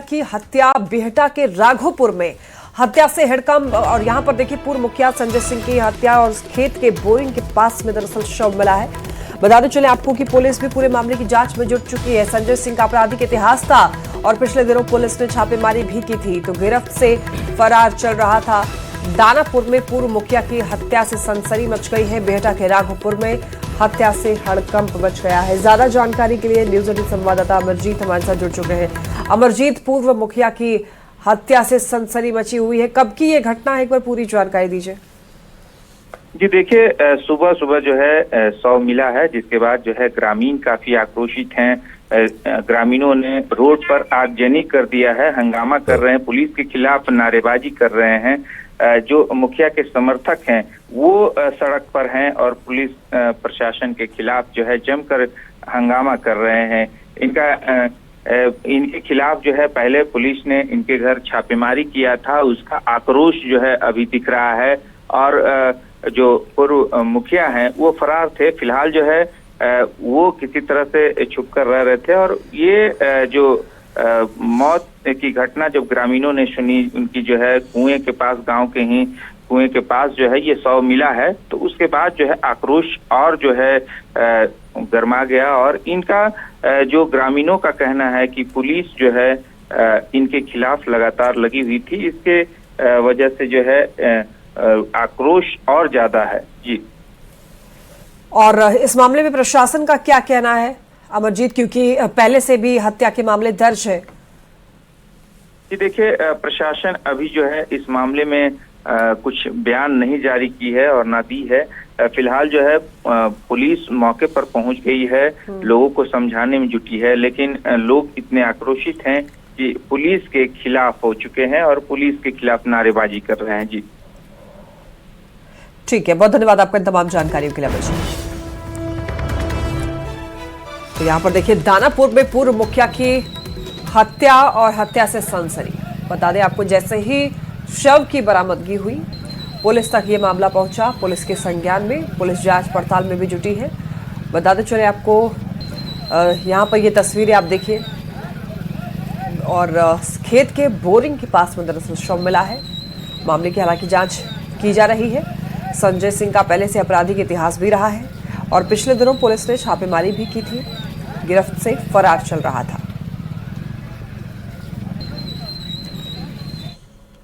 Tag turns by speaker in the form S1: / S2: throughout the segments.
S1: की हत्या बिहटा के राघोपुर में हत्या से हड़कंप। और यहां पर देखिए पूर्व मुखिया संजय सिंह की हत्या और खेत के बोरिंग के पास में दरअसल शव मिला है। बताते चले आपको कि पुलिस भी पूरे मामले की जांच में जुट चुकी है। संजय सिंह का आपराधिक इतिहास था और पिछले दिनों पुलिस ने छापेमारी भी की थी, तो गिरफ्त से फरार चल रहा था। दानापुर में पूर्व मुखिया की हत्या से सनसनी मच गई है। बिहटा के राघोपुर में हत्या से हड़कंप मच गया है। ज्यादा जानकारी के लिए न्यूज 18 संवाददाता अमरजीत हमारे साथ जुड़ चुके हैं। अमरजीत, पूर्व मुखिया की हत्या से सनसनी मची हुई है, कब की ये घटना है, एक बार पूरी जानकारी दीजिए।
S2: जी देखिए, सुबह सुबह जो है शव मिला है, जिसके बाद जो है ग्रामीण काफी आक्रोशित हैं। ग्रामीणों ने रोड पर आगजनी कर दिया है, हंगामा कर रहे हैं, पुलिस के खिलाफ नारेबाजी कर रहे हैं। जो मुखिया के समर्थक हैं वो सड़क पर हैं और पुलिस प्रशासन के खिलाफ जो है जमकर हंगामा कर रहे हैं। इनके खिलाफ जो है पहले पुलिस ने इनके घर छापेमारी किया था, उसका आक्रोश जो है अभी दिख रहा है। और जो पूर्व मुखिया हैं वो फरार थे। फिलहाल जो है वो किसी तरह से छुप कर रह रहे थे और ये जो मौत की घटना जब ग्रामीणों ने सुनी, उनकी जो है कुएं के पास, गांव के ही कुएं के पास जो है ये शव मिला है, तो उसके बाद जो है आक्रोश और जो है गरमा गया। और इनका जो ग्रामीणों का कहना है कि पुलिस जो है इनके खिलाफ लगातार लगी हुई थी, इसके वजह से जो है आक्रोश और ज्यादा है। जी, और
S1: इस मामले में प्रशासन का क्या कहना है अमरजीत, क्योंकि पहले से भी हत्या के मामले दर्ज है?
S2: जी देखिए, प्रशासन अभी जो है इस मामले में कुछ बयान नहीं जारी की है और ना दी है। फिलहाल जो है पुलिस मौके पर पहुंच गई है, लोगों को समझाने में जुटी है, लेकिन लोग इतने आक्रोशित हैं कि पुलिस के खिलाफ हो चुके हैं और पुलिस के खिलाफ नारेबाजी कर रहे हैं। जी
S1: ठीक है, बहुत धन्यवाद आपका इन तमाम जानकारियों के लिए। तो यहाँ पर देखिए दानापुर में पूर्व मुखिया की हत्या और हत्या से सनसनी। बता दें आपको, जैसे ही शव की बरामदगी हुई पुलिस तक ये मामला पहुंचा, पुलिस के संज्ञान में, पुलिस जांच पड़ताल में भी जुटी है। बताते चले आपको, यहाँ पर ये तस्वीरें आप देखिए और खेत के बोरिंग के पास में दरअसल शव मिला है। मामले की हालांकि जांच की जा रही है। संजय सिंह का पहले से आपराधिक इतिहास भी रहा है और पिछले दिनों पुलिस ने छापेमारी भी की थी, गिरफ्त से फरार चल रहा था।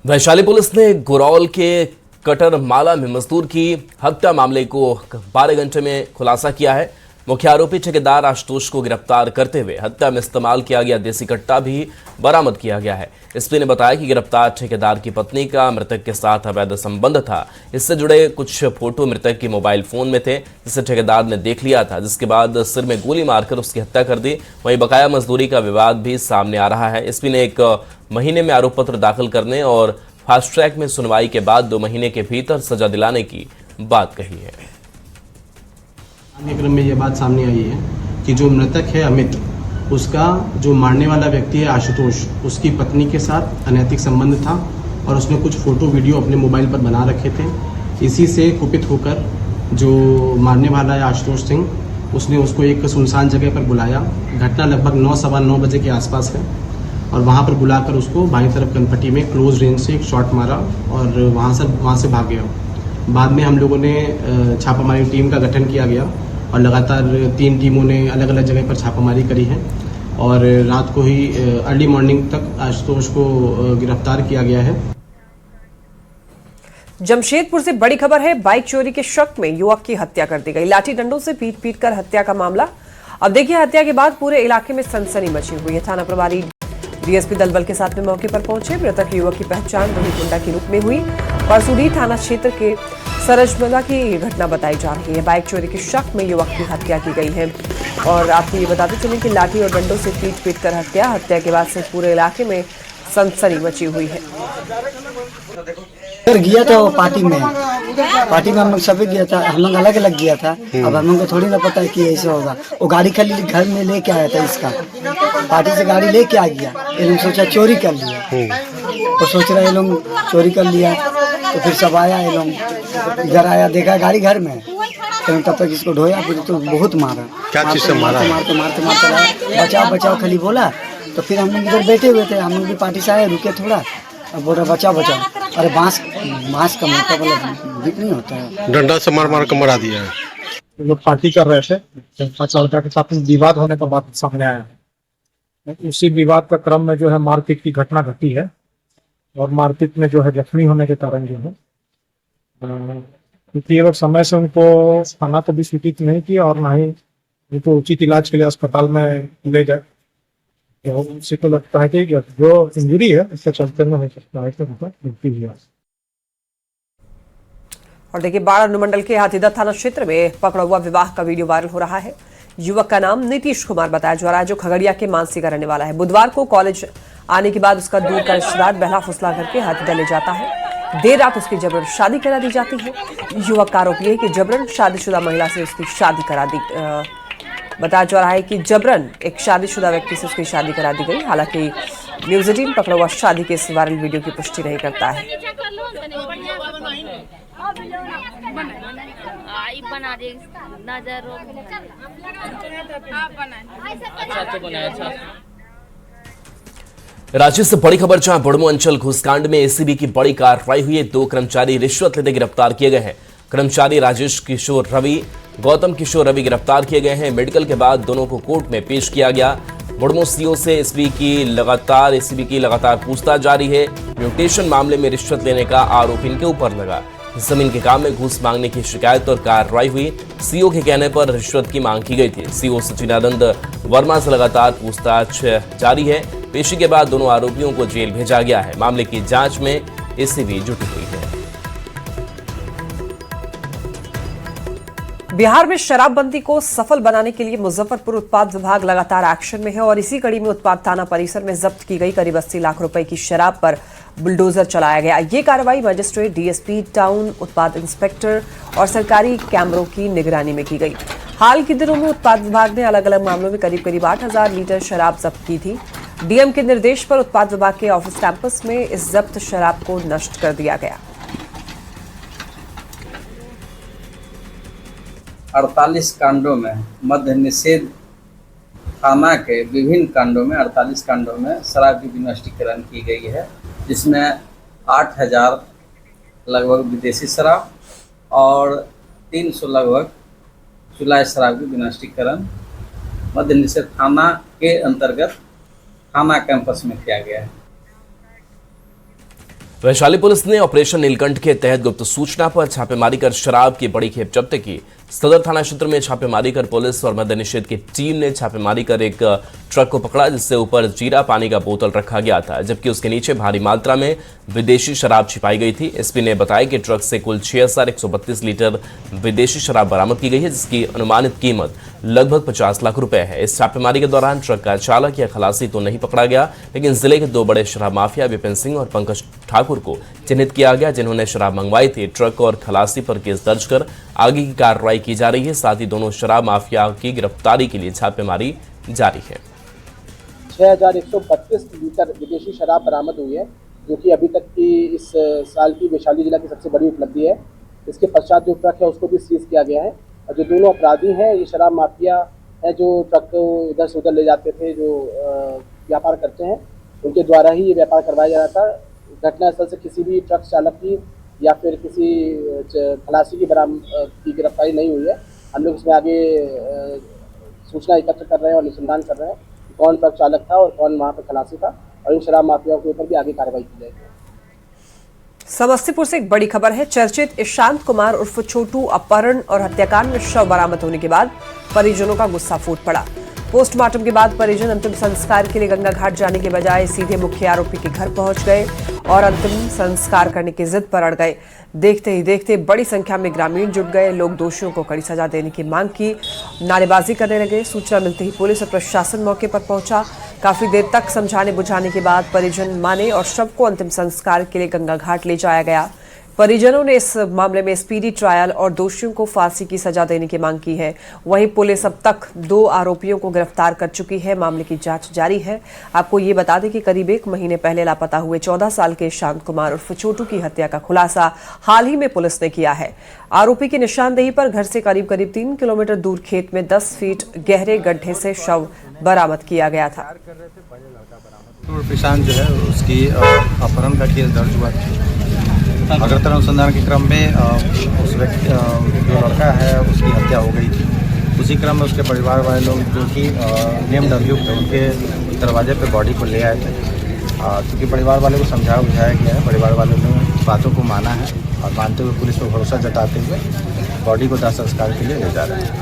S3: वैशाली पुलिस ने गुरौल के कटर माला में मजदूर की हत्या मामले को 12 घंटे में खुलासा किया है। मुख्य आरोपी ठेकेदार आशुतोष को गिरफ्तार करते हुए हत्या में इस्तेमाल किया गया देसी कट्टा भी बरामद किया गया है। एसपी ने बताया कि गिरफ्तार ठेकेदार की पत्नी का मृतक के साथ अवैध संबंध था। इससे जुड़े कुछ फोटो मृतक के मोबाइल फोन में थे, जिसे ठेकेदार ने देख लिया था, जिसके बाद सिर में गोली मारकर उसकी हत्या कर दी। वहीं बकाया मजदूरी का विवाद भी सामने आ रहा है। एसपी ने 1 महीने में आरोप पत्र दाखिल करने और फास्ट ट्रैक में सुनवाई के बाद 2 महीने के भीतर सजा दिलाने की बात कही है।
S4: क्रम में ये बात सामने आई है कि जो मृतक है अमित, उसका जो मारने वाला व्यक्ति है आशुतोष, उसकी पत्नी के साथ अनैतिक संबंध था और उसने कुछ फोटो वीडियो अपने मोबाइल पर बना रखे थे। इसी से कुपित होकर जो मारने वाला है आशुतोष सिंह, उसने उसको एक सुनसान जगह पर बुलाया। घटना लगभग 9, सवा 9 बजे के आसपास है और वहाँ पर बुलाकर उसको बाईं तरफ कनपट्टी में क्लोज रेंज से एक शॉट मारा और वहाँ से भाग गया। बाद में हम लोगों ने छापामारी टीम का गठन किया गया और लगातार 3 टीमों ने अलग अलग जगह पर छापामारी करी है और रात को ही अर्ली मॉर्निंग तक आशुतोष को गिरफ्तार किया गया है।
S1: जमशेदपुर से बड़ी खबर है, बाइक चोरी के शक में युवक की हत्या कर दी गई। लाठी डंडों से पीट कर हत्या का मामला। अब देखिए, हत्या के बाद पूरे इलाके में सनसनी मची हुई है। थाना प्रभारी डीएसपी दलबल के साथ में मौके पर पहुंचे। मृतक युवक की पहचान वही गुंडा के रूप में हुई। परसुडी थाना क्षेत्र के सरजमला की ये घटना बताई जा रही है। बाइक चोरी के शक में युवक की हत्या की गई है और आपको ये बताते चलें कि लाठी और डंडों से पीट कर हत्या के बाद से पूरे इलाके में सनसनी मची हुई है।
S5: गया था वो पार्टी में हम लोग सभी गया था, हम लोग अलग अलग गया था। अब हम लोग को थोड़ी ना पता है कि ऐसा होगा। वो गाड़ी खाली घर में लेके आया था, इसका पार्टी से गाड़ी लेके आ गया। ये लोग सोचा चोरी कर लिया, वो सोच रहे ये लोग चोरी कर लिया। तो फिर सब आया, ये लोग इधर आया, देखा गाड़ी घर में, तो तब तक इसको ढोया, फिर तो बहुत मारा।
S6: क्या चीज से मारा?
S5: मारते बचाओ बचाओ खाली बोला। तो फिर हम लोग इधर बैठे हुए थे, हम लोग भी पार्टी से आए, रुके थोड़ा, अब बोल रहा बचा बचा। अरे बांस का मोटा वाला बिक नहीं होता है,
S6: डंडा से मार मार कर मरा दिया है।
S7: लोग पार्टी कर रहे थे, पांच लड़का के साथ में विवाद होने का बात सामने आया है। उसी विवाद का क्रम में जो है मारपीट की घटना घटी है और मारपीट में जो है जख्मी होने के कारण जो है क्योंकि ये लोग समय से उनको थाना को भी सूचित नहीं किया और ना ही उनको उचित इलाज के लिए अस्पताल में ले जाए। तो उसी को लगता है कि जो इंजरी है इसके चलते में हो सकता है कि उनको मृत्यु हुई है।
S1: और देखिए, बाढ़ अनुमंडल के हाथीदह थाना क्षेत्र में पकड़ा हुआ विवाह का वीडियो वायरल हो रहा है। युवक का नाम नीतीश कुमार बताया जा रहा है, जो खगड़िया के मानसी का रहने वाला है। बुधवार को कॉलेज आने के बाद उसका दूर का रिश्तेदार बहला फुसला करके हाथीदह ले जाता है। देर रात उसकी जबरन शादी करा दी जाती है। युवक का आरोप यह है कि जबरन शादीशुदा महिला से उसकी शादी करा दी बताया जा रहा है कि जबरन एक शादीशुदा व्यक्ति से उसकी शादी करा दी गई। हालांकि न्यूज 18 पकड़ा हुआ शादी के इस वायरल वीडियो की पुष्टि नहीं करता है।
S3: राज्य से बड़ी खबर, जहां बड़मो अंचल घूसकांड में एसीबी की बड़ी कार्रवाई हुई है। 2 कर्मचारी रिश्वत लेते गिरफ्तार किए गए हैं। कर्मचारी राजेश किशोर रवि, गौतम किशोर रवि गिरफ्तार किए गए हैं। मेडिकल के बाद दोनों को कोर्ट में पेश किया गया। बड़मो सीओ से एसीबी की लगातार पूछताछ जारी है। म्यूटेशन मामले में रिश्वत लेने का आरोप इनके ऊपर लगा। जमीन के काम में घूस मांगने की शिकायत और कार्रवाई हुई। सीओ के कहने पर रिश्वत की मांग की गई थी। सीओ सचिनानंद वर्मा से लगातार पूछताछ जारी है। पेशी के बाद दोनों आरोपियों को जेल भेजा गया है। मामले की जांच में एसीबी जुटी हुई है।
S1: बिहार में शराबबंदी को सफल बनाने के लिए मुजफ्फरपुर उत्पाद विभाग लगातार एक्शन में है और इसी कड़ी में उत्पाद थाना परिसर में जब्त की गई करीब 80 लाख रुपए की शराब पर बुलडोजर चलाया गया। ये कार्रवाई मजिस्ट्रेट, डीएसपी टाउन, उत्पाद इंस्पेक्टर और सरकारी कैमरों की निगरानी में की गई। हाल के दिनों में उत्पाद विभाग ने अलग अलग मामलों में करीब 8,000 लीटर शराब जब्त की थी। डीएम के निर्देश पर उत्पाद विभाग के ऑफिस कैंपस में इस जब्त शराब को नष्ट कर दिया गया।
S8: 48 कांडों में मद्य निषेध थाना के विभिन्न कांडों में 48 कांडों में शराब की विनष्टीकरण की गई है, जिसमें 8,000 लगभग विदेशी शराब और 300 लगभग चुलाई शराब की विनष्टीकरण मद्य निषेध थाना के अंतर्गत थाना कैंपस में किया गया है।
S3: वैशाली पुलिस ने ऑपरेशन नीलकंठ के तहत गुप्त सूचना पर छापेमारी कर शराब की बड़ी खेप जब्त की। सदर थाना क्षेत्र में छापेमारी कर पुलिस और मद्य निषेध की टीम ने छापेमारी कर एक ट्रक को पकड़ा, जिससे ऊपर जीरा पानी का बोतल रखा गया था, जबकि उसके नीचे भारी मात्रा में विदेशी शराब छिपाई गई थी। एसपी ने बताया कि ट्रक से कुल 6,132 लीटर विदेशी शराब बरामद की गई है, जिसकी अनुमानित कीमत लगभग 50 लाख रुपए है। इस छापेमारी के दौरान ट्रक का चालक या खलासी तो नहीं पकड़ा गया, लेकिन जिले के 2 बड़े शराब माफिया विपिन सिंह और पंकज ठाकुर को चिन्हित किया गया, जिन्होंने शराब मंगवाई थी। ट्रक और खलासी पर केस दर्ज कर आगे की कार्रवाई की जा रही है। साथ ही दोनों शराब माफिया की गिरफ्तारी के लिए छापेमारी जारी है।
S9: 6,132 लीटर विदेशी शराब बरामद हुई है, जो कि अभी तक की इस साल की वैशाली जिला की सबसे बड़ी उपलब्धि है। इसके पश्चात जो ट्रक है उसको भी सीज किया गया है और जो दोनों अपराधी हैं ये शराब माफिया हैं, जो ट्रक को इधर से उधर ले जाते थे, जो व्यापार करते हैं, उनके द्वारा ही ये व्यापार करवाया जा रहा था। घटनास्थल से किसी भी ट्रक चालक की या फिर किसी खलासी की गिरफ्तारी नहीं हुई है। हम लोग इसमें आगे सूचना एकत्र कर रहे हैं और अनुसंधान कर रहे हैं कौन ट्रक चालक था और कौन वहाँ पर खलासी था, और इन शराब माफियाओं के ऊपर भी आगे कार्रवाई की जाएगी।
S1: समस्तीपुर से एक बड़ी खबर है। चर्चित ईशांत कुमार उर्फ छोटू अपहरण और हत्याकांड में शव बरामद होने के बाद परिजनों का गुस्सा फूट पड़ा। पोस्टमार्टम के बाद परिजन अंतिम संस्कार के लिए गंगा घाट जाने के बजाय सीधे मुख्य आरोपी के घर पहुंच गए और अंतिम संस्कार करने की जिद पर अड़ गए। देखते ही देखते बड़ी संख्या में ग्रामीण जुट गए। लोग दोषियों को कड़ी सजा देने की मांग की, नारेबाजी करने लगे। सूचना मिलते ही पुलिस और प्रशासन मौके पर पहुंचा। काफी देर तक समझाने बुझाने के बाद परिजन माने और शव को अंतिम संस्कार के लिए गंगा घाट ले जाया गया। परिजनों ने इस मामले में स्पीडी ट्रायल और दोषियों को फांसी की सजा देने की मांग की है। वहीं पुलिस अब तक 2 आरोपियों को गिरफ्तार कर चुकी है। मामले की जांच जारी है। आपको ये बता दें कि करीब 1 महीने पहले लापता हुए 14 साल के ईशांत कुमार उर्फ छोटू की हत्या का खुलासा हाल ही में पुलिस ने किया है। आरोपी की निशानदेही पर घर से करीब 3 किलोमीटर दूर खेत में 10 फीट गहरे गड्ढे से शव बरामद किया गया था।
S10: और प्रशांत जो है उसकी अपहरण का केस दर्ज हुआ था। अगरतला अनुसंधान के क्रम में उस व्यक्ति जो लड़का है उसकी हत्या हो गई थी। उसी क्रम में उसके परिवार वाले लोग जो कि नेम्ड अभियुक्त है उनके दरवाजे पे बॉडी को ले आए थे। क्योंकि परिवार वाले को समझाया बुझाया गया है, परिवार वालों ने बातों को माना है और मानते हुए पुलिस पर भरोसा जताते हुए बॉडी को दाह संस्कार के लिए ले जा रहे हैं।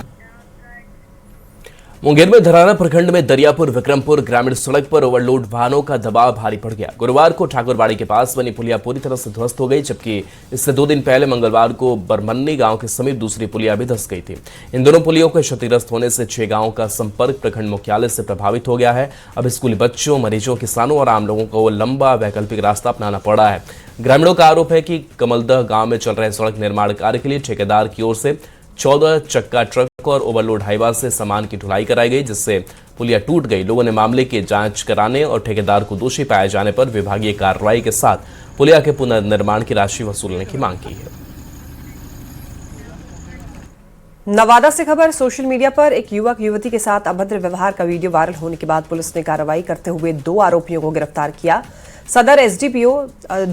S3: मुंगेर में धराना प्रखंड में दरियापुर विक्रमपुर ग्रामीण सड़क पर ओवरलोड वाहनों का दबाव भारी पड़ गया। गुरुवार को ठाकुरबाड़ी के पास बनी पुलिया पूरी तरह से ध्वस्त हो गई, जबकि इससे 2 दिन पहले मंगलवार को बरमन्नी गांव के समीप दूसरी पुलिया भी धंस गई थी। इन दोनों पुलियों के क्षतिग्रस्त होने से 6 गांवों का संपर्क प्रखंड मुख्यालय से प्रभावित हो गया है। अब स्कूली बच्चों, मरीजों, किसानों और आम लोगों को लंबा वैकल्पिक रास्ता अपनाना पड़ा है। ग्रामीणों का आरोप है कि कमलदह गांव में चल रहे सड़क निर्माण कार्य के लिए ठेकेदार की ओर से 14 चक्का ट्रक और ओवरलोड हाईवा से सामान की ढुलाई कराई गई, जिससे पुलिया टूट गई। लोगों ने मामले की जांच कराने और ठेकेदार को दोषी पाए जाने पर विभागीय कार्रवाई के साथ पुलिया के पुनर्निर्माण की राशि वसूलने की मांग की है।
S1: नवादा से खबर। सोशल मीडिया पर एक युवक युवती के साथ अभद्र व्यवहार का वीडियो वायरल होने के बाद पुलिस ने कार्रवाई करते हुए 2 आरोपियों को गिरफ्तार किया। सदर एसडीपीओ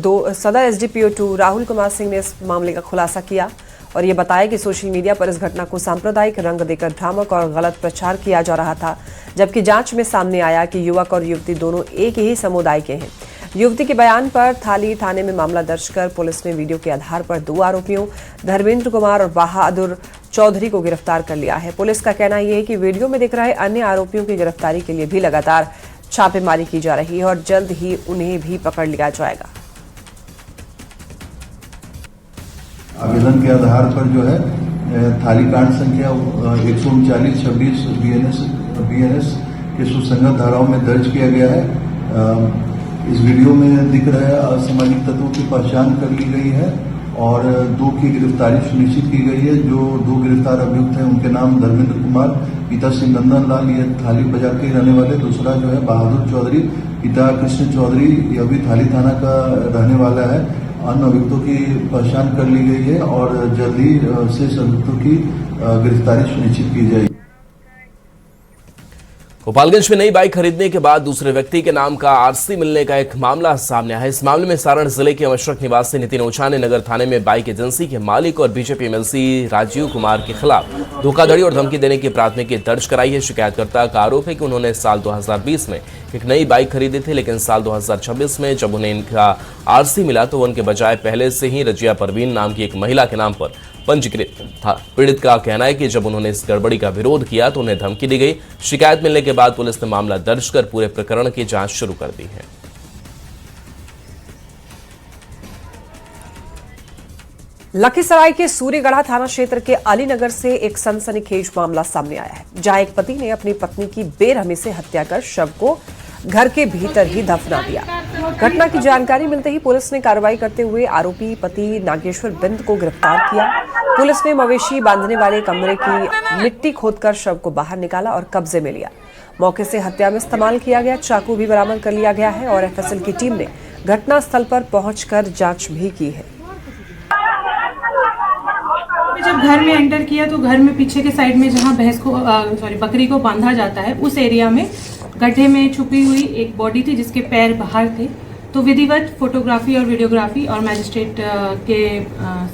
S1: 2 राहुल कुमार सिंह ने इस मामले का खुलासा किया और ये बताया कि सोशल मीडिया पर इस घटना को सांप्रदायिक रंग देकर भ्रामक और गलत प्रचार किया जा रहा था, जबकि जांच में सामने आया कि युवक और युवती दोनों एक ही समुदाय के हैं। युवती के बयान पर थाली थाने में मामला दर्ज कर पुलिस ने वीडियो के आधार पर 2 आरोपियों धर्मेंद्र कुमार और बहादुर चौधरी को गिरफ्तार कर लिया है। पुलिस का कहना यह है कि वीडियो में दिख रहे अन्य आरोपियों की गिरफ्तारी के लिए भी लगातार छापेमारी की जा रही है और जल्द ही उन्हें भी पकड़ लिया जाएगा।
S11: आवेदन के आधार पर जो है थाली कांड संख्या 139/26 बीएनएस के सुसंगत धाराओं में दर्ज किया गया है। इस वीडियो में दिख रहे असामाजिक तत्वों की पहचान कर ली गई है और 2 की गिरफ्तारी सुनिश्चित की गई है। जो 2 गिरफ्तार अभियुक्त हैं उनके नाम धर्मेंद्र कुमार पिता श्री नंदन लाल, ये थाली बाजार के रहने वाले। दूसरा जो है बहादुर चौधरी पिता कृष्ण चौधरी, यह भी थाली थाना का रहने वाला है। अन्य अभियुक्तों की पहचान कर ली गई है और जल्द ही शेष अभियुक्तों की गिरफ्तारी सुनिश्चित की जाएगी।
S3: गोपालगंज में नई बाइक खरीदने के बाद दूसरे व्यक्ति के नाम का आरसी मिलने का एक मामला सामने आया है। इस मामले में सारण जिले के अमशरक निवासी नितिन ओझा ने नगर थाने में बाइक एजेंसी के मालिक और बीजेपी एमएलसी राजीव कुमार के खिलाफ धोखाधड़ी और धमकी देने की प्राथमिकी दर्ज कराई है। शिकायतकर्ता का आरोप है कि उन्होंने साल 2020 में एक नई बाइक खरीदी थी, लेकिन साल 2026 में जब उन्हें इनका आरसी मिला तो उनके बजाय पहले से ही रजिया परवीन नाम की एक महिला के नाम पर पंजीकृत था। पीड़ित का कहना है कि जब उन्होंने इस गड़बड़ी का विरोध किया तो उन्हें धमकी दी गई। शिकायत मिलने के बाद पुलिस ने मामला दर्ज कर पूरे प्रकरण की जांच शुरू कर दी है।
S1: लखीसराय के सूर्यगढ़ा थाना क्षेत्र के अलीनगर से एक सनसनीखेज मामला सामने आया है, जहां एक पति ने अपनी पत्नी की बेरहमी से हत्या कर शव को घर के भीतर ही दफना दिया। घटना की जानकारी मिलते ही पुलिस ने कार्रवाई करते हुए आरोपी पति नागेश्वर बिंद को गिरफ्तार किया। पुलिस ने मवेशी बांधने वाले कमरे की मिट्टी खोदकर शव को बाहर निकाला और कब्जे में लिया। मौके से हत्या में इस्तेमाल किया गया चाकू भी बरामद कर लिया गया है और एफएसएल की टीम ने घटनास्थल पर पहुंचकर जांच भी की है।
S12: जब घर में एंटर किया तो घर में पीछे के साइड में जहां बकरी को बांधा जाता है उस एरिया में गड्ढे में छुपी हुई एक बॉडी थी जिसके पैर बाहर थे। तो विधिवत फोटोग्राफी और वीडियोग्राफी और मैजिस्ट्रेट के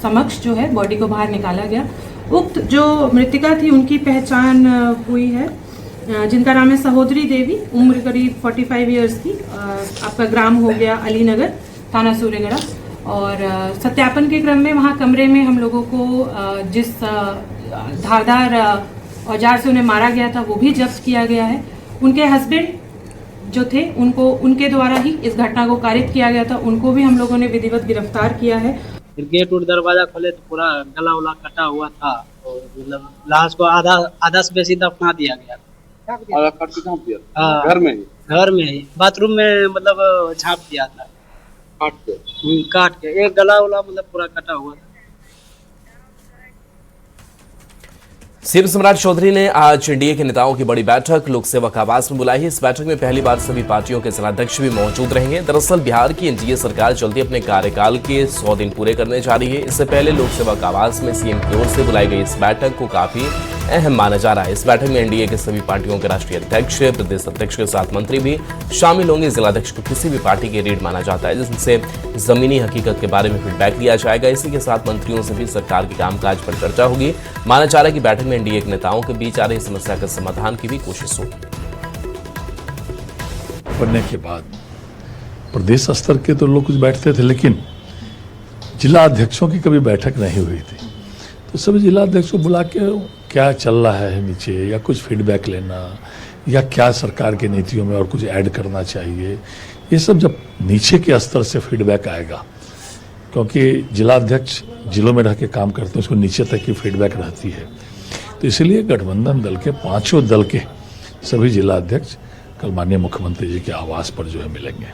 S12: समक्ष जो है बॉडी को बाहर निकाला गया। उक्त जो मृतिका थी उनकी पहचान हुई है, जिनका नाम है सहोदरी देवी, उम्र करीब 45 ईयर्स की। आपका ग्राम हो गया अलीनगर, थाना सूर्यगढ़ा। और सत्यापन के क्रम में वहाँ कमरे में हम लोगों को जिस धारदार औजार से उन्हें मारा गया था वो भी जब्त किया गया है। उनके हस्बैंड जो थे उनको उनके द्वारा ही इस घटना को कारित किया गया था, उनको भी हम लोगों ने विधिवत गिरफ्तार किया है।
S13: फिर गेट उठ दरवाजा खोले तो पूरा गला उला कटा हुआ था और मतलब लाश को आधा से बेसी दफना दिया गया।
S14: घर में
S13: ही बाथरूम में मतलब झाँप दिया था काट के एक गला उला मतलब पूरा कटा हुआ था।
S3: सीएम सम्राट चौधरी ने आज एनडीए के नेताओं की बड़ी बैठक लोक सेवक आवास में बुलाई है। इस बैठक में पहली बार सभी पार्टियों के जिलाध्यक्ष भी मौजूद रहेंगे। दरअसल बिहार की एनडीए सरकार जल्दी अपने कार्यकाल के 100 दिन पूरे करने जा रही है। इससे पहले लोक सेवक आवास में सीएम की ओर से बुलाई गई इस बैठक को काफी अहम माना जा रहा है। इस बैठक में एनडीए के सभी पार्टियों के राष्ट्रीय अध्यक्ष, प्रदेश अध्यक्ष के साथ मंत्री भी शामिल होंगे। जिलाध्यक्ष को किसी भी पार्टी के रीड माना जाता है, जिनसे जमीनी हकीकत के बारे में फीडबैक लिया जाएगा। इसी के साथ मंत्रियों से भी सरकार के कामकाज पर चर्चा होगी। माना जा रहा है कि बैठक में एनडीए के नेताओं के बीच आ रही समस्या के समाधान की भी कोशिश होगी।
S15: बनने के बाद प्रदेश स्तर के तो लोग कुछ बैठते थे, लेकिन जिला अध्यक्षों की कभी बैठक नहीं हुई थी। तो सभी जिला अध्यक्षों को बुला के क्या चल रहा है नीचे, या कुछ फीडबैक लेना, या क्या सरकार की नीतियों में और कुछ ऐड करना चाहिए, ये सब जब नीचे के स्तर से फीडबैक आएगा, क्योंकि जिला अध्यक्ष जिलों में रह के काम करते हैं, उसको नीचे तक की फीडबैक रहती है। तो इसलिए गठबंधन दल के पांचों दल के सभी जिला अध्यक्ष कल माननीय मुख्यमंत्री जी के आवास पर जो है मिलेंगे।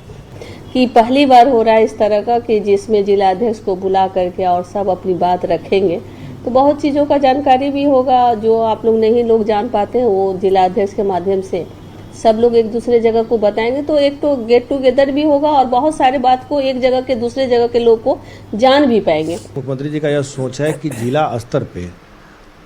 S16: कि पहली बार हो रहा है इस तरह का कि जिसमें जिला अध्यक्ष को बुला करके और सब अपनी बात रखेंगे, तो बहुत चीज़ों का जानकारी भी होगा जो आप लोग नहीं लोग जान पाते हैं, वो जिला अध्यक्ष के माध्यम से सब लोग एक दूसरे जगह को बताएंगे। तो एक तो गेट टुगेदर भी होगा और बहुत सारे बात को एक जगह के दूसरे जगह के लोग को जान भी पाएंगे।
S17: मुख्यमंत्री जी का यह सोच है कि जिला स्तर पे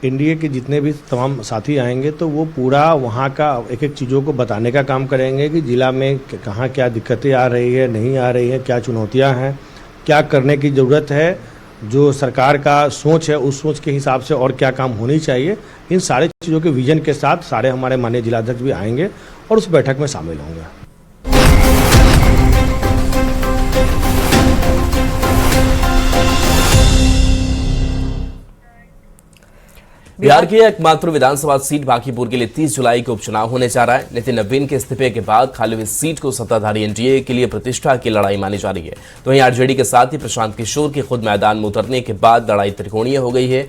S17: एनडीए के जितने भी तमाम साथी आएंगे तो वो पूरा वहाँ का एक एक चीज़ों को बताने का काम करेंगे कि जिला में कहाँ क्या दिक्कतें आ रही है, नहीं आ रही है, क्या चुनौतियाँ हैं, क्या करने की ज़रूरत है, जो सरकार का सोच है उस सोच के हिसाब से और क्या काम होनी चाहिए। इन सारे चीज़ों के विजन के साथ सारे हमारे माननीय जिलाध्यक्ष भी आएंगे और उस बैठक में शामिल होंगे।
S3: बिहार की एकमात्र विधानसभा सीट बांकीपुर के लिए 30 जुलाई को उपचुनाव होने जा रहा है। नितिन नवीन के इस्तीफे के बाद खाली हुई सीट को सत्ताधारी एनडीए के लिए प्रतिष्ठा की लड़ाई मानी जा रही है। तो वहीं आरजेडी के साथ ही प्रशांत किशोर के खुद मैदान में उतरने के बाद लड़ाई त्रिकोणीय हो गई है।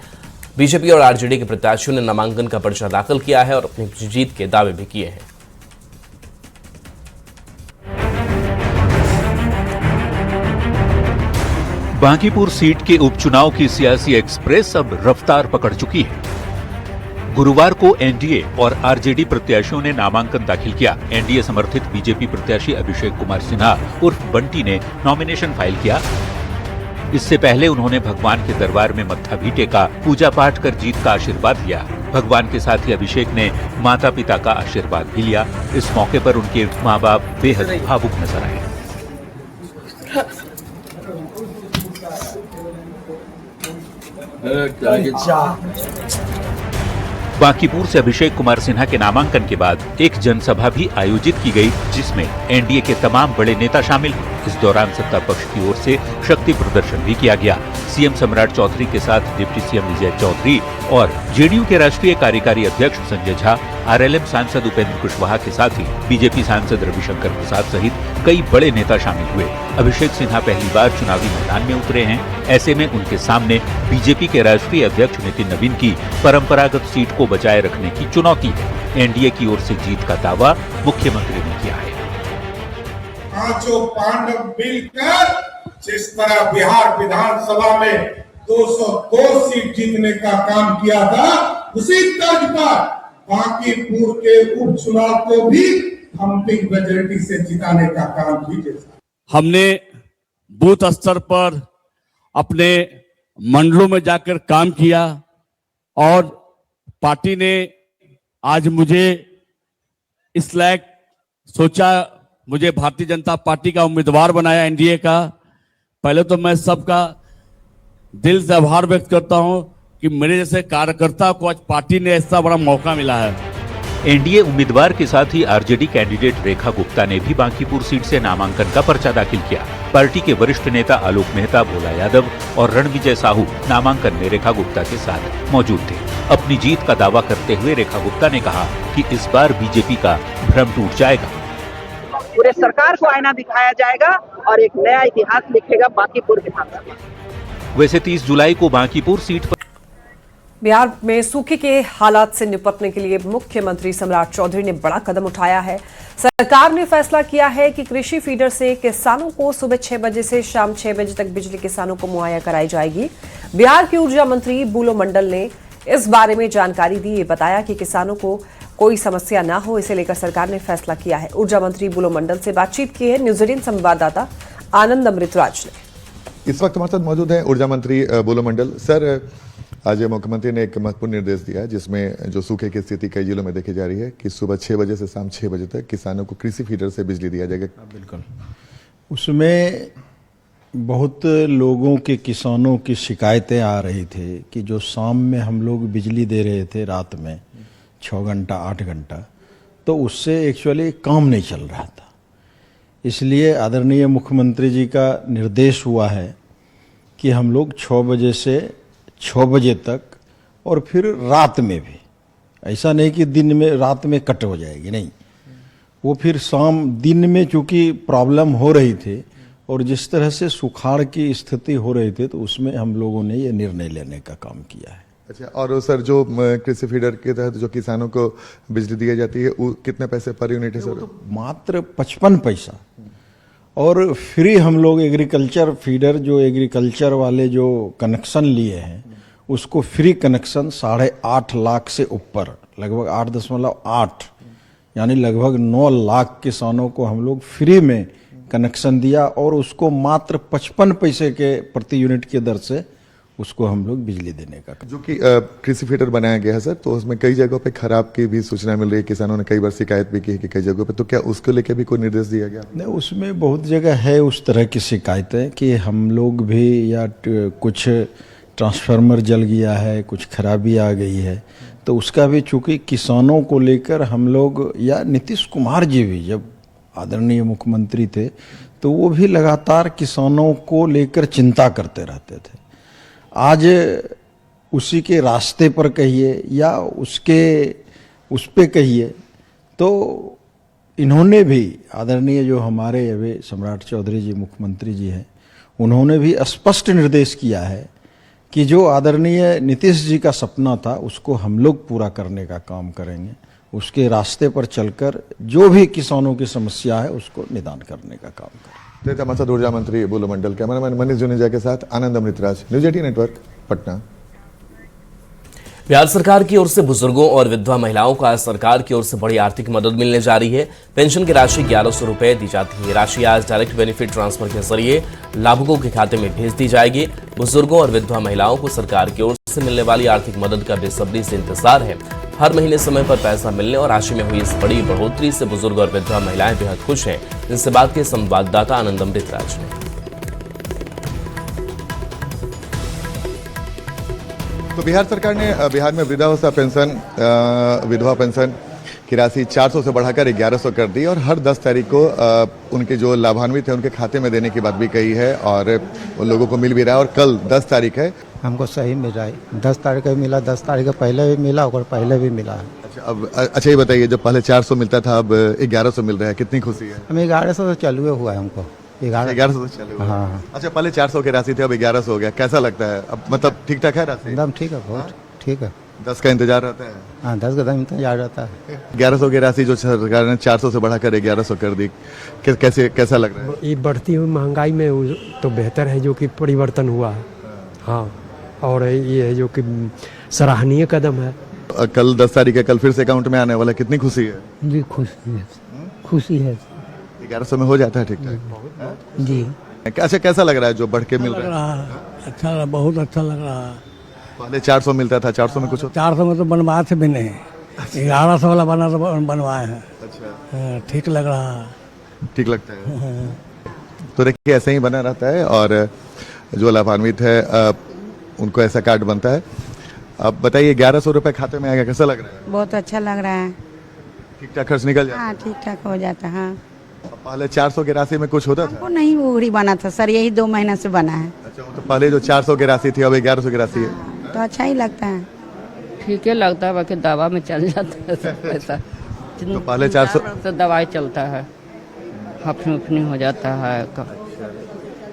S3: बीजेपी और आरजेडी के प्रत्याशियों ने नामांकन का पर्चा दाखिल किया है और अपनी जीत के दावे भी किए हैं।
S18: बांकीपुर सीट के उपचुनाव की सियासी एक्सप्रेस अब रफ्तार पकड़ चुकी है। गुरुवार को एनडीए और आरजेडी प्रत्याशियों ने नामांकन दाखिल किया। एनडीए समर्थित बीजेपी प्रत्याशी अभिषेक कुमार सिन्हा उर्फ बंटी ने नॉमिनेशन फाइल किया। इससे पहले उन्होंने भगवान के दरबार में मत्था भी टेका, पूजा पाठ कर जीत का आशीर्वाद लिया। भगवान के साथ ही अभिषेक ने माता पिता का आशीर्वाद भी लिया। इस मौके पर उनके माँ बाप बेहद भावुक नजर आए। बांकीपुर से अभिषेक कुमार सिन्हा के नामांकन के बाद एक जनसभा भी आयोजित की गई, जिसमें एनडीए के तमाम बड़े नेता शामिल हुए। इस दौरान सत्ता पक्ष की ओर से शक्ति प्रदर्शन भी किया गया। सीएम सम्राट चौधरी के साथ डिप्टी सीएम विजय चौधरी और जेडीयू के राष्ट्रीय कार्यकारी अध्यक्ष संजय झा, आरएलएम सांसद उपेंद्र कुशवाहा के साथ ही बीजेपी सांसद रविशंकर प्रसाद सहित कई बड़े नेता शामिल हुए। अभिषेक सिन्हा पहली बार चुनावी मैदान में उतरे हैं। ऐसे में उनके सामने बीजेपी के राष्ट्रीय अध्यक्ष नितिन नवीन की परंपरागत सीट को बचाए रखने की चुनौती है। एनडीए की ओर से जीत का दावा मुख्यमंत्री ने किया है।
S19: पांचों पांडव मिलकर जिस तरह बिहार विधानसभा में 202 सीट जीतने का काम किया था, उसी तर्ज पर बांकीपुर के उपचुनाव को भी थम्पिंग मेजॉरिटी से जिताने का काम कीजिए।
S20: हमने बूथ स्तर पर अपने मंडलों में जाकर काम किया और पार्टी ने आज मुझे इस लायक सोचा, मुझे भारतीय जनता पार्टी का उम्मीदवार बनाया एनडीए का। पहले तो मैं सबका दिल से आभार व्यक्त करता हूं कि मेरे जैसे कार्यकर्ता को आज पार्टी ने ऐसा बड़ा मौका मिला है।
S18: एनडीए उम्मीदवार के साथ ही आरजेडी कैंडिडेट रेखा गुप्ता ने भी बांकीपुर सीट से नामांकन का पर्चा दाखिल किया। पार्टी के वरिष्ठ नेता आलोक मेहता, भोला यादव और रणविजय साहू नामांकन में रेखा गुप्ता के साथ मौजूद थे। अपनी जीत का दावा करते हुए रेखा गुप्ता ने कहा कि इस बार बीजेपी का भ्रम टूट जाएगा।
S21: पूरे सरकार को आईना दिखाया जाएगा और एक नया इतिहास लिखेगा बांकीपुर विधानसभा।
S18: वैसे 30 जुलाई को बांकीपुर सीट पर
S1: बिहार में सूखे के हालात से निपटने के लिए मुख्यमंत्री सम्राट चौधरी ने बड़ा कदम उठाया है। सरकार ने फैसला किया है कि कृषि फीडर से किसानों को सुबह 6 बजे से शाम 6 बजे तक बिजली किसानों को मुहैया कराई जाएगी। बिहार की ऊर्जा मंत्री बुलो मंडल ने इस बारे में जानकारी दी। ये बताया कि किसानों को कोई समस्या ना हो, इसे लेकर सरकार ने फैसला किया है। ऊर्जा मंत्री बुलो मंडल से बातचीत की है न्यूज 18 संवाददाता आनंद अमृतराज ने।
S22: इस वक्त हमारे साथ मौजूद है ऊर्जा मंत्री बुलो मंडल। सर,
S2: आज मुख्यमंत्री ने एक महत्वपूर्ण निर्देश दिया है जिसमें जो सूखे की स्थिति कई जिलों में देखी जा रही है कि सुबह 6 बजे से शाम 6 बजे तक किसानों को कृषि फीडर से बिजली दिया जाएगा।
S22: बिल्कुल, उसमें बहुत लोगों के किसानों की शिकायतें आ रही थी कि जो शाम में हम लोग बिजली दे रहे थे रात में 6 घंटा 8 घंटा, तो उससे एक्चुअली काम नहीं चल रहा था। इसलिए आदरणीय मुख्यमंत्री जी का निर्देश हुआ है कि हम लोग 6 बजे से 6 बजे तक और फिर रात में भी, ऐसा नहीं कि दिन में रात में कट हो जाएगी, नहीं, वो फिर शाम दिन में चूंकि प्रॉब्लम हो रही थी और जिस तरह से सुखाड़ की स्थिति हो रही थी तो उसमें हम लोगों ने ये निर्णय लेने का काम किया है।
S2: अच्छा, और सर जो कृषि फीडर के तहत जो किसानों को बिजली दी जाती है वो कितने पैसे पर यूनिट है सर?
S22: तो मात्र 55 पैसा, और फ्री हम लोग एग्रीकल्चर फीडर जो एग्रीकल्चर वाले जो कनेक्शन लिए हैं उसको फ्री कनेक्शन 8.5 लाख से ऊपर लगभग 8.8 यानी लगभग 9 लाख किसानों को हम लोग फ्री में कनेक्शन दिया और उसको मात्र 55 पैसे के प्रति यूनिट की दर से उसको हम लोग बिजली देने का।
S2: जो कि कृषि फीडर बनाया गया है सर, तो उसमें कई जगहों पे खराब की भी सूचना मिल रही है, किसानों ने कई बार शिकायत भी की है कि कई जगहों पे, तो क्या उसको लेके भी कोई निर्देश दिया गया?
S22: नहीं, उसमें बहुत जगह है उस तरह की शिकायतें कि हम लोग भी या कुछ ट्रांसफार्मर जल गया है, कुछ खराबी आ गई है, तो उसका भी चूंकि किसानों को लेकर हम लोग या नीतीश कुमार जी भी जब आदरणीय मुख्यमंत्री थे तो वो भी लगातार किसानों को लेकर चिंता करते रहते थे। आज उसी के रास्ते पर कहिए या उस पे कहिए, तो इन्होंने भी आदरणीय जो हमारे अभी सम्राट चौधरी जी मुख्यमंत्री जी हैं, उन्होंने भी स्पष्ट निर्देश किया है कि जो आदरणीय नीतीश जी का सपना था उसको हम लोग पूरा करने का काम करेंगे। उसके रास्ते पर चलकर जो भी किसानों की समस्या है उसको निदान करने का काम करेंगे।
S2: तमाशा ऊर्जा मंत्री बुलो मंडल, कैमरामैन मनीष जुनेजा के साथ आनंद अमृतराज, न्यूज 18 नेटवर्क, पटना।
S3: बिहार सरकार की ओर से बुजुर्गों और विधवा महिलाओं को आज सरकार की ओर से बड़ी आर्थिक मदद मिलने जा रही है। पेंशन की राशि 1100 रुपए दी जाती है। राशि आज डायरेक्ट बेनिफिट ट्रांसफर के जरिए लाभुकों के खाते में भेज दी जाएगी। बुजुर्गों और विधवा महिलाओं को सरकार की ओर से मिलने वाली आर्थिक मदद का बेसब्री से इंतजार है। हर महीने समय पर पैसा मिलने और राशि में हुई इस बड़ी बढ़ोतरी से बुजुर्ग और विधवा महिलाएं बेहद खुश हैं। जिनसे बात के संवाददाता आनंद अमृतराज ने।
S2: तो बिहार सरकार ने बिहार में वृद्धावस्था पेंशन, विधवा पेंशन की राशि 400 से बढ़ाकर 1100 कर दी और हर 10 तारीख को उनके जो लाभान्वित है उनके खाते में देने की बात भी कही है और उन लोगों को मिल भी रहा है। और कल 10 तारीख है,
S23: हमको सही मिल रहा है। 10 तारीख को मिला, 10 तारीख को पहले भी मिला और पहले भी मिला है।
S2: अच्छा ये बताइए, जब पहले 400 मिलता था अब 1100 मिल रहा है, कितनी खुशी है?
S23: हमें 1100 से चालू हुआ है हमको।
S2: 1100 से चालू?
S23: हाँ।
S2: अच्छा, पहले 400 की राशि थी, अब 1100 हो गया, कैसा लगता है? अब मतलब ठीक ठाक है राशि?
S23: एकदम ठीक है, बहुत ठीक है।
S2: 10 का इंतजार रहता है?
S23: हाँ, 10 का इंतजार रहता है।
S2: 1100 की राशि जो सरकार ने 400 से बढ़ाकर 1100 कर दी, कैसा लग रहा है?
S24: ये बढ़ती हुई महंगाई में तो बेहतर है जो कि परिवर्तन हुआ है। हाँ, और ये है जो कि सराहनीय कदम है।
S2: कल 10 तारीख है, कल फिर से अकाउंट में आने वाला, कितनी खुशी है?
S24: जी खुशी है, खुशी है।
S2: 1100 में हो जाता है ठीक ठाक
S24: जी।
S2: अच्छा, कैसा लग रहा है जो बढ़ के मिल रहा है?
S24: अच्छा, बहुत अच्छा लग रहा है।
S2: पहले 400 मिलता था, 400 में कुछ होता?
S24: 400 में तो बनवाए थे भी नहीं, 1100 वाला बना तो बनवाए हैं।
S2: अच्छा,
S24: ठीक लग रहा है।
S2: ठीक लगता है। तो देखिए ऐसे ही बना रहता है और जो लाभान्वित है उनको ऐसा कार्ड बनता है। अब बताइए 1100 रुपए खाते में आएगा, कैसा लग रहा है?
S25: बहुत अच्छा लग रहा है।
S2: ठीक ठाक खर्च निकल जाता है?
S25: हाँ, ठीक ठाक हो जाता है। हाँ।
S2: पहले 400 की राशि में कुछ होता था?
S25: वो नहीं, वो ही बना था सर, यही 2 महीना से बना है।
S2: अच्छा, तो पहले जो 400 की राशि थी अब 1100 की राशि है,
S25: तो अच्छा ही लगता है।
S26: ठीक है लगता है, बाकी दवा में चल जाता है सब पैसा।
S2: तो पहले 400
S26: से दवाई चलता है, हफनी हो जाता है,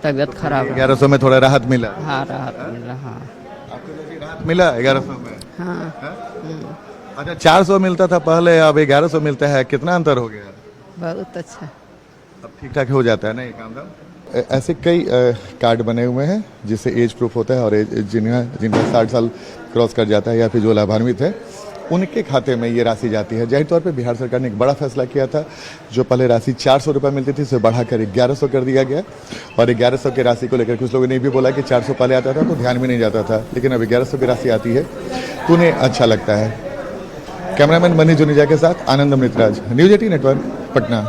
S26: तबीयत खराब।
S2: 1100 में थोड़ा राहत मिला?
S26: हाँ, राहत मिला। हाँ,
S2: राहत मिला 1100 में?
S26: हाँ।
S2: अच्छा, 400 मिलता था पहले, अब 1100 मिलता है, कितना अंतर हो गया?
S26: बहुत अच्छा।
S2: अब ठीक ठाक हो जाता है ना ये काम धाम? ऐसे कई कार्ड बने हुए हैं जिससे एज प्रूफ होता है और जिनका 60 साल क्रॉस कर जाता है या फिर जो लाभान्वित है उनके खाते में ये राशि जाती है। जाहिर तौर पे बिहार सरकार ने एक बड़ा फैसला किया था। जो पहले राशि 400 रुपये मिलती थी, उसे बढ़ाकर 1100 कर दिया गया। और 1100 की राशि को लेकर कुछ लोगों ने भी बोला कि 400 पहले आता था तो ध्यान भी नहीं जाता था, लेकिन अब 1100 की राशि आती है तो उन्हें अच्छा लगता है। कैमरामैन मनीष जुनेजा के साथ आनंद अमृतराज, न्यूज 18 नेटवर्क, पटना।